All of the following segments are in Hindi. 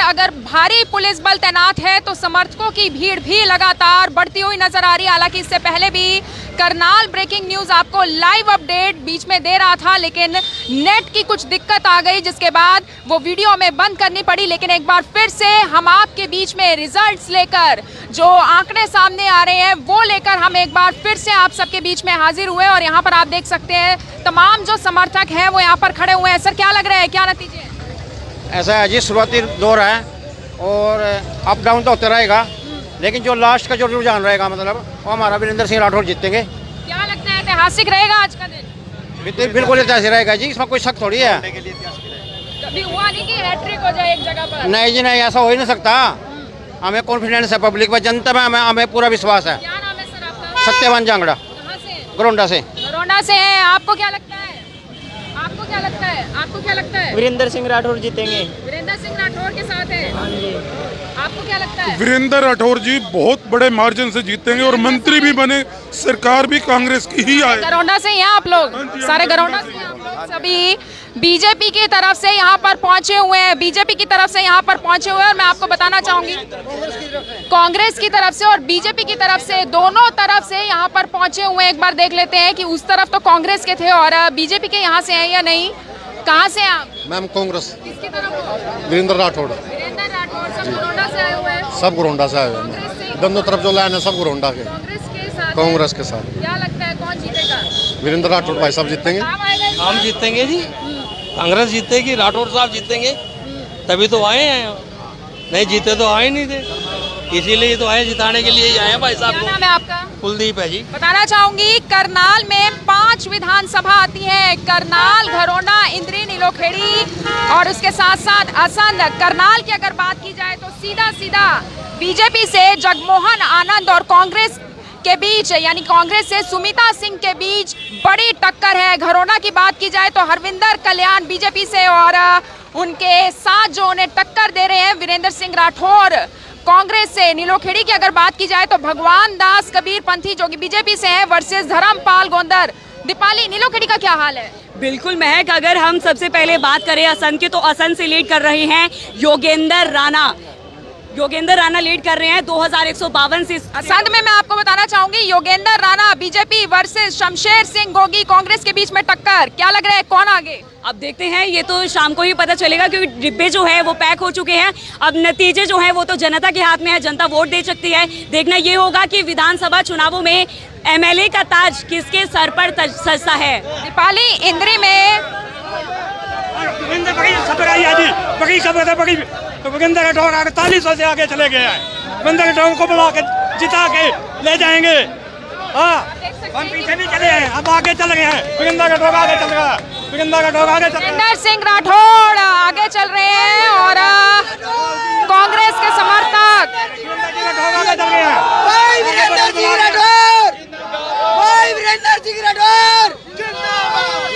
अगर भारी पुलिस बल तैनात है तो समर्थकों की भीड़ भी लगातार बढ़ती हुई नजर आ रही है। हालांकि इससे पहले भी करनाल ब्रेकिंग न्यूज आपको लाइव अपडेट बीच में दे रहा था, लेकिन नेट की कुछ दिक्कत आ गई जिसके बाद वो वीडियो में बंद करनी पड़ी। लेकिन एक बार फिर से हम आपके बीच में रिजल्ट्स लेकर, जो आंकड़े सामने आ रहे हैं वो लेकर हम एक बार फिर से आप सबके बीच में हाजिर हुए। और यहाँ पर आप देख सकते हैं तमाम जो समर्थक हैं वो यहाँ पर खड़े हुए हैं। सर क्या लग रहा है, क्या नतीजे हैं? ऐसा है जी, शुरुआती दौर है और अप डाउन तो होता रहेगा, लेकिन जो लास्ट का जो रुझान रहेगा मतलब वो हमारा वीरेंद्र सिंह राठौर जीतेंगे। क्या लगता है ऐतिहासिक रहेगा आज का दिन? बिल्कुल ऐतिहासिक रहेगा जी, इसमें कोई शक थोड़ी है। कभी हुआ नहीं कि हैट्रिक हो जाए एक जगह पर? नहीं जी नहीं, ऐसा हो ही नहीं सकता। हमें कॉन्फिडेंस है पब्लिक पर, जनता में हमें पूरा विश्वास है। क्या नाम है सर आपका? सत्यवान जांगड़ा, कहाँ से? गरोंडा से। गरोंडा से है। आपको क्या लगता है? आपको क्या लगता है? आपको क्या लगता है? वीरेंद्र सिंह राठौर जीतेंगे। वीरेंद्र सिंह राठौर के साथ है। आपको क्या लगता है? वीरेंद्र राठौर जी बहुत बड़े मार्जिन से जीतेंगे और मंत्री भी बने, सरकार भी कांग्रेस की ही आए। गरोंडा से हैं आप लोग? सारे गरोंडा से हैं आप लोग? सभी बीजेपी की तरफ से यहाँ पर पहुंचे हुए हैं, बीजेपी की तरफ से यहाँ पर पहुंचे हुए हैं। और मैं आपको बताना चाहूंगी कांग्रेस की तरफ से और बीजेपी की तरफ से, दोनों तरफ से यहाँ पर पहुंचे हुए हैं। एक बार देख लेते हैं कि उस तरफ तो कांग्रेस के थे और बीजेपी के यहाँ से हैं या नहीं। कहाँ से हैं आप? मैम कांग्रेस। किसकी तरफ? वीरेंद्र राठौर। वीरेंद्र राठौर। सब गरोंडा से आए हुए हैं? सब गोरोंडा से आए हुए हैं, दोनों तरफ जो लाइन है सब गोरोंडा के। कांग्रेस के साथ? कांग्रेस के साथ। क्या लगता है कौन जीतेगा? वीरेंद्र राठौर भाई साहब जीतेंगे। हम जीतेंगे जी, कांग्रेस जीतेगी, राठौर साहब जीतेंगे, तभी तो आए हैं। नहीं जीते तो आए नहीं थे, इसीलिए तो आए, जिताने के लिए ही आए हैं भाई साहब क्या नाम को। है आपका? कुलदीप है जी। बताना चाहूंगी करनाल में 5 विधानसभा आती है। करनाल, घरोंडा, इंद्री, नीलोखेड़ी और उसके साथ साथ असंध। करनाल की अगर बात की जाए तो सीधा सीधा बीजेपी से जगमोहन आनंद और कांग्रेस के बीच, यानी कांग्रेस से सुमिता सिंह के बीच बड़ी टक्कर है। घरोंडा की बात की जाए तो हरविंदर कल्याण बीजेपी से और उनके साथ जो उन्हें टक्कर दे रहे हैं वीरेंद्र सिंह राठौर कांग्रेस से। नीलोखेड़ी की अगर बात की जाए तो भगवान दास कबीर पंथी जो कि बीजेपी से हैं वर्सेस धर्मपाल गोंदर। दीपाली, नीलोखेड़ी का क्या हाल है? बिल्कुल महक, अगर हम सबसे पहले बात करें असंध की तो असंध से लीड कर रहे हैं योगेंद्र राणा। योगेंद्र राणा लीड कर रहे हैं 2152 से। असंध में मैं आपको बताना चाहूंगी योगेंद्र राणा बीजेपी वर्सेस शमशेर सिंह गोगी कांग्रेस के बीच में टक्कर। क्या लग रहा है कौन आगे? अब देखते हैं, ये तो शाम को ही पता चलेगा क्योंकि डिब्बे जो है वो पैक हो चुके हैं। अब नतीजे जो है वो तो जनता के हाथ में है, जनता वोट दे सकती है। देखना ये होगा कि विधानसभा चुनावों में एमएलए का ताज किसके सर पर सजता है। दीपाली, इंद्री में वीरेंद्र राठौर 4800 से आगे चले गए हैं। वीरेंद्र राठौर को बुला के जिता के ले जाएंगे। हाँ, हम पीछे नहीं चले हैं, अब आगे चल गए हैं। वीरेंद्र राठौर आगे चल रहा है। वीरेंद्र राठौर आगे चल रहा है। वीरेंद्र सिंह राठौर आगे चल रहे हैं और कांग्रेस के समर्थक आगे चल रहे हैं।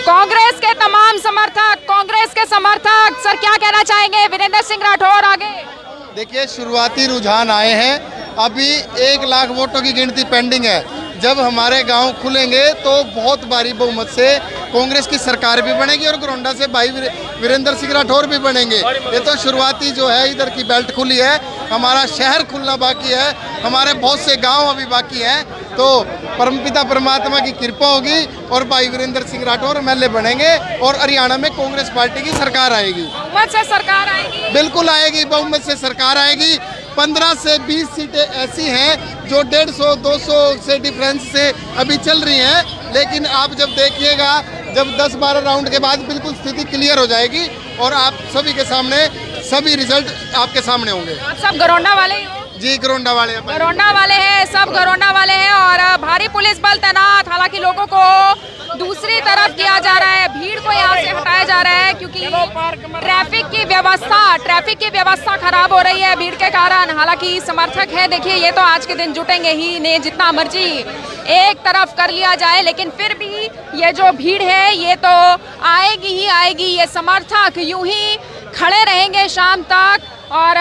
कांग्रेस के तमाम समर्थक, कांग्रेस के समर्थक सर क्या कहना चाहेंगे? वीरेंद्र सिंह राठौर आगे। देखिए शुरुआती रुझान आए हैं, अभी 1 लाख वोटों की गिनती पेंडिंग है। जब हमारे गांव खुलेंगे तो बहुत भारी बहुमत से कांग्रेस की सरकार भी बनेगी और गोरोंडा से भाई वीरेंद्र सिंह राठौर भी बनेंगे। ये तो शुरुआती जो है इधर की बेल्ट खुली है, हमारा शहर खुलना बाकी है, हमारे बहुत से गांव अभी बाकी हैं। तो परमपिता परमात्मा की कृपा होगी और भाई वीरेंद्र सिंह राठौर एमएलए बनेंगे और हरियाणा में कांग्रेस पार्टी की सरकार आएगी। बहुमत से सरकार आएगी? बिल्कुल आएगी, बहुमत से सरकार आएगी। 15 से 20 सीटें ऐसी हैं जो 150-200 से डिफरेंस से अभी चल रही हैं, लेकिन आप जब देखिएगा जब 10-12 राउंड के बाद बिल्कुल स्थिति क्लियर हो जाएगी और आप सभी के सामने सभी रिजल्ट आपके सामने होंगे। आप सब गरोंडा वाले ही हो? जी गरोंडा वाले हैं। गरोंडा वाले हैं, सब गरोंडा वाले हैं और भारी पुलिस बल तैनात। हालांकि लोगों को दूसरी तरफ किया जा रहा है, भीड़ को यहाँ से हटाया जा रहा है क्योंकि ट्रैफिक की व्यवस्था खराब हो रही है भीड़ के कारण। हालांकि समर्थक है, देखिए ये तो आज के दिन जुटेंगे ही, ने जितना मर्जी एक तरफ कर लिया जाए, लेकिन फिर भी ये जो भीड़ है ये तो आएगी ही आएगी। ये समर्थक यूं ही खड़े रहेंगे शाम तक। और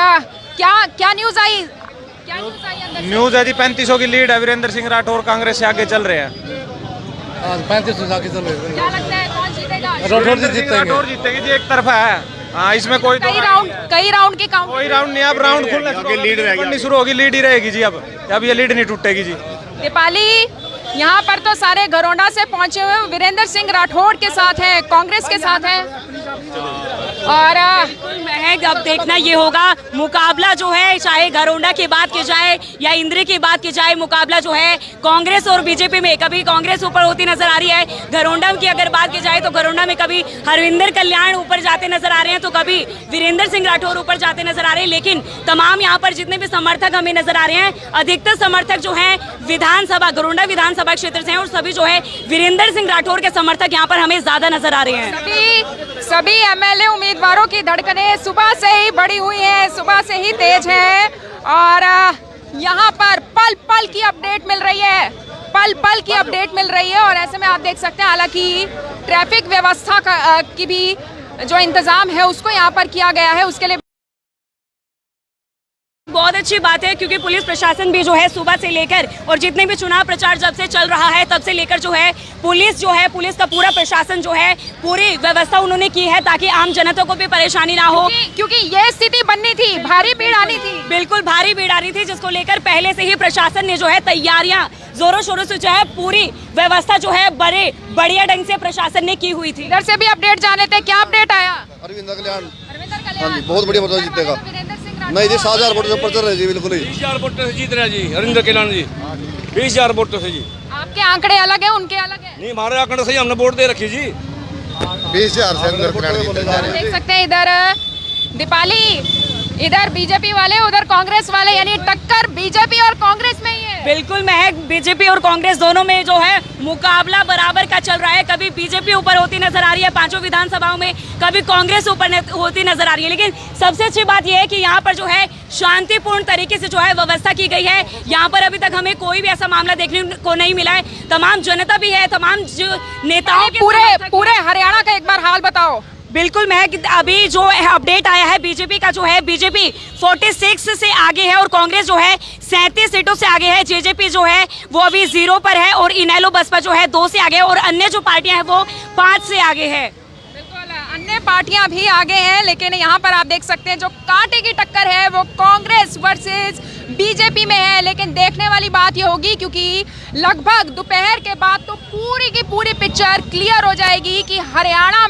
क्या न्यूज आई? न्यूज है जी 3500 की लीड है, वीरेंद्र सिंह राठौर कांग्रेस से आगे चल रहे हैं। 3500 से आगे चल रहे हैं। क्या लगता है कौन जीतेगा? राठौर जी जीतेंगे। राठौर जीतेंगे जी, एक तरफा है। हाँ इसमें कोई कई राउंड की काउंट कोई राउंड नहीं, अब राउंड खुलने शुरू होगी, लीड ही रहेगी जी। अब ये लीड नहीं टूटेगी जी। दीपाली, यहाँ पर तो सारे घरोंडा से पहुंचे हुए वीरेंद्र सिंह राठौड़ के साथ हैं, कांग्रेस के साथ हैं। और महक, अब देखना ये होगा मुकाबला जो है, चाहे घरोंडा की बात की जाए या इंद्री की बात की जाए, मुकाबला जो है कांग्रेस और बीजेपी में कभी कांग्रेस ऊपर होती नजर आ रही है। घरोंडा की अगर बात की जाए तो घरोंडा में कभी हरविंदर कल्याण ऊपर जाते नजर आ रहे हैं तो कभी वीरेंद्र सिंह राठौड़ ऊपर जाते नजर आ रहे हैं। लेकिन तमाम यहाँ पर जितने भी समर्थक हमें नजर आ रहे हैं, अधिकतर समर्थक जो है विधानसभा, घरोंडा विधानसभा क्षेत्र से हैं और सभी जो है वीरेंद्र सिंह राठौड़ के समर्थक यहाँ पर हमें ज्यादा नजर आ रहे हैं। सभी एमएलए उम्मीदवारों की धड़कनें सुबह से ही बढ़ी हुई है, सुबह से ही तेज है। और यहाँ पर पल पल की अपडेट मिल रही है, पल पल की अपडेट मिल रही है। और ऐसे में आप देख सकते हैं, हालांकि ट्रैफिक व्यवस्था की भी जो इंतजाम है उसको यहाँ पर किया गया है, उसके लिए बहुत अच्छी बात है, क्योंकि पुलिस प्रशासन भी जो है सुबह से लेकर और जितने भी चुनाव प्रचार जब से चल रहा है तब से लेकर जो है पुलिस का पूरा प्रशासन जो है पूरी व्यवस्था उन्होंने की है ताकि आम जनता को भी परेशानी ना हो, क्योंकि ये स्थिति बननी थी, भारी भीड़ आनी थी। बिल्कुल भारी भीड़ आ रही थी, जिसको लेकर पहले से ही प्रशासन ने जो है तैयारियां जोरों शोरों से जो है पूरी व्यवस्था जो है बड़े बढ़िया ढंग से प्रशासन ने की हुई थी। इधर से भी अपडेट जाने थे, क्या अपडेट आया? अरविंद कल्याण बहुत बढ़िया मतदान जीतेगा। नहीं जी, 7,000 वोट से ऊपर चल रहे जी, बिल्कुल ही 20,000 वोट से जीत रहे जी अरविंद कल्याण जी, 20,000 वोट से जी। आपके आंकड़े अलग है, उनके अलग है? नहीं, हमारे आंकड़े से ही हमने वोट दे रखी जी। 20,000 से अंदर कल्याण जीते जा रहे हैं। देख सकते हैं इधर दीपाली, इधर बीजेपी वाले, उधर कांग्रेस वाले, यानी टक्कर बीजेपी और कांग्रेस में ही है। बिल्कुल महक, बीजेपी और कांग्रेस दोनों में जो है मुकाबला बराबर का चल रहा है। कभी बीजेपी ऊपर होती नजर आ रही है पांचों विधानसभाओं में, कभी कांग्रेस ऊपर होती नजर आ रही है। लेकिन सबसे अच्छी बात यह है कि यहाँ पर जो है शांतिपूर्ण तरीके से जो है व्यवस्था की गई है। यहाँ पर अभी तक हमें कोई भी ऐसा मामला देखने को नहीं मिला है। तमाम जनता भी है, तमाम जो नेताओं के पूरे हरियाणा का एक बार हाल बताओ। बिल्कुल महक, अभी जो अपडेट आया है बीजेपी का जो है, बीजेपी 46 से आगे है और कांग्रेस जो है 37 सीटों से आगे है। जेजेपी जो है वो अभी 0 पर है और इनेलो बसपा जो है 2 से आगे है और अन्य जो पार्टियां हैं वो 5 से आगे है। बिल्कुल, अन्य पार्टियां भी आगे हैं, लेकिन यहाँ पर आप देख सकते हैं जो कांटे की टक्कर है वो कांग्रेस वर्सेस बीजेपी में है। लेकिन देखने वाली बात ये होगी, क्योंकि लगभग दोपहर के बाद तो पूरी की पूरी पिक्चर क्लियर हो जाएगी कि हरियाणा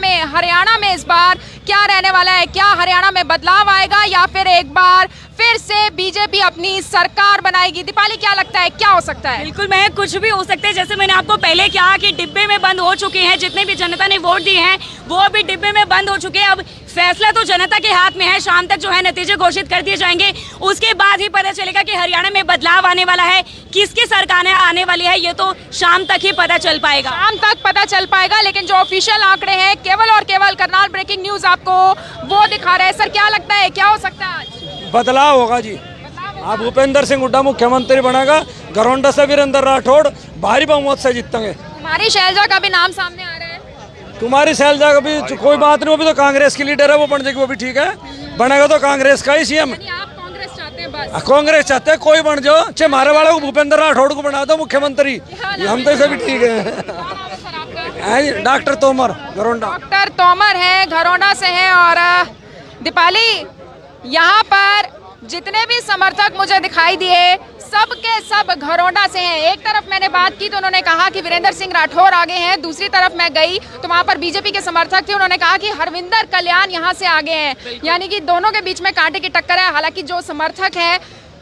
में इस बार क्या रहने वाला है। क्या हरियाणा में बदलाव आएगा या फिर एक बार फिर से बीजेपी अपनी सरकार बनाएगी? दीपाली, क्या लगता है क्या हो सकता है? बिल्कुल महक, कुछ भी हो सकता है। जैसे मैंने आपको पहले कहा कि डिब्बे में बंद हो चुके हैं, जितने भी जनता ने वोट दिए हैं वो अभी डिब्बे में बंद हो चुके हैं। अब फैसला तो जनता के हाथ में है, शाम तक जो है नतीजे घोषित कर दिए जाएंगे, उसके बाद ही पता चलेगा कि हरियाणा में बदलाव आने वाला है, किसकी सरकार आने वाली है, ये तो शाम तक ही पता चल पाएगा। शाम तक पता चल पाएगा, लेकिन जो ऑफिशियल आंकड़े हैं केवल और केवल करनाल ब्रेकिंग न्यूज आपको वो दिखा रहे हैं। सर, क्या लगता है क्या हो सकता है आज? बदलाव होगा जी। आप भूपेंद्र सिंह हुड्डा मुख्यमंत्री बनेगा, घरोंडा से वीरेंद्र राठौड़ भारी बहुमत से जीतेंगे। हमारी शैलजा का भी नाम सामने आ रहा है। तुम्हारी शैलजा का भी कोई बात नहीं, वो भी तो कांग्रेस की लीडर है, वो बन जाएगी, वो भी ठीक है, बनेगा तो कांग्रेस का ही सीएम। यानी आप कांग्रेस चाहते हैं बस? कांग्रेस चाहते हैं, कोई बन जाओ, चाहे मारे वाले को भूपेंद्र राठौड़ को बना दो मुख्यमंत्री, हम तो इसे भी ठीक है। डॉक्टर तोमर, घरोंडा। डॉक्टर तोमर है, घरोंडा से है। और दीपाली, यहाँ पर जितने भी समर्थक मुझे दिखाई दिए सब के सब घरोंडा से हैं। एक तरफ मैंने बात की तो उन्होंने कहा कि वीरेंद्र सिंह राठौड़ आगे हैं, दूसरी तरफ मैं गई तो वहाँ पर बीजेपी के समर्थक थे, उन्होंने कहा कि हरविंदर कल्याण यहाँ से आगे हैं। यानी कि दोनों के बीच में कांटे की टक्कर है। हालांकि जो समर्थक हैं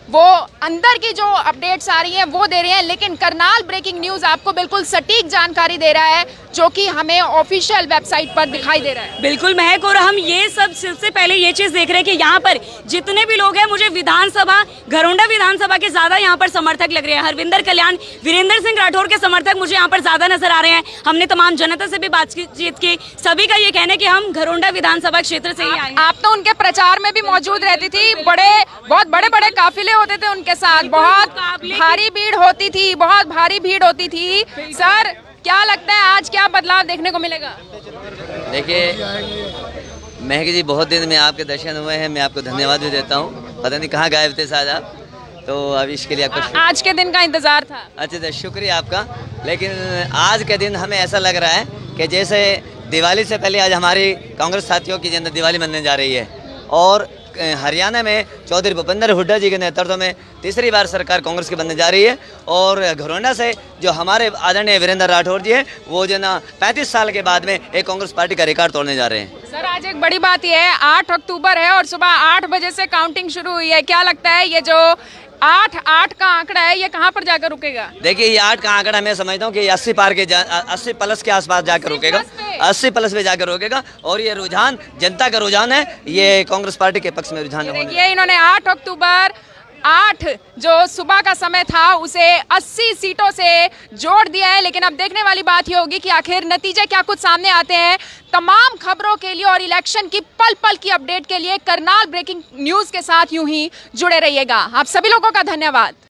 वो अंदर की जो अपडेट्स आ रही हैं वो दे रहे हैं, लेकिन करनाल ब्रेकिंग न्यूज़ आपको बिल्कुल सटीक जानकारी दे रहा है जो कि हमें ऑफिशियल वेबसाइट पर दिखाई दे रहा है। बिल्कुल महक, और हम ये सब सबसे पहले ये चीज़ देख रहे हैं कि यहाँ पर जितने भी लोग हैं, मुझे विधानसभा घरोंडा विधानसभा के ज़्यादा यहाँ पर समर्थक लग रहे हैं। हरविंदर कल्याण, वीरेंद्र सिंह राठौड़ के समर्थक मुझे यहाँ पर ज़्यादा नजर आ रहे हैं। हमने तमाम जनता से भी बातचीत की, सभी का ये कहना है कि हम घरोंडा विधानसभा क्षेत्र से ही आए। आप तो उनके प्रचार में भी मौजूद रहती थी, बहुत बड़े बड़े काफिले होते थे उनके साथ, बहुत भारी भीड़ होती थी, बहुत भारी भीड़ होती थी। सर, क्या लगता है आज क्या बदलाव देखने को मिलेगा? देखिए महक जी, बहुत दिन में आपके दर्शन हुए हैं, मैं आपको धन्यवाद भी देता हूँ। पता नहीं कहाँ गायब थे शायद आप, तो अब इसके लिए आपका आज के दिन का इंतजार था। अच्छा, शुक्रिया आपका। लेकिन आज के दिन हमें ऐसा लग रहा है कि जैसे दिवाली से पहले आज हमारी कांग्रेस साथियों की जन्मदिन दिवाली मनने जा रही है और हरियाणा में चौधरी भूपेंद्र हुड्डा जी के नेतृत्व में तीसरी बार सरकार कांग्रेस की बनने जा रही है और घरोंडा से जो हमारे आदरणीय वीरेंद्र राठौर जी हैं वो जो ना 35 साल के बाद में एक कांग्रेस पार्टी का रिकॉर्ड तोड़ने जा रहे हैं। सर आज एक बड़ी बात यह है 8 अक्टूबर है और सुबह 8 बजे से काउंटिंग शुरू हुई है, क्या लगता है ये जो 8 का आंकड़ा है ये कहाँ पर जाकर रुकेगा? देखिए ये 8 का आंकड़ा मैं समझता हूँ कि 80 पार के 80 प्लस के आसपास जाकर रुकेगा, 80 प्लस पे जाकर रुकेगा और ये रुझान जनता का रुझान है, ये कांग्रेस पार्टी के पक्ष में रुझान होने। देखिए इन्होंने 8 अक्टूबर 8 जो सुबह का समय था उसे 80 सीटों से जोड़ दिया है, लेकिन अब देखने वाली बात ये होगी कि आखिर नतीजे क्या कुछ सामने आते हैं। तमाम खबरों के लिए और इलेक्शन की पल पल की अपडेट के लिए करनाल ब्रेकिंग न्यूज के साथ यूं ही जुड़े रहिएगा। आप सभी लोगों का धन्यवाद।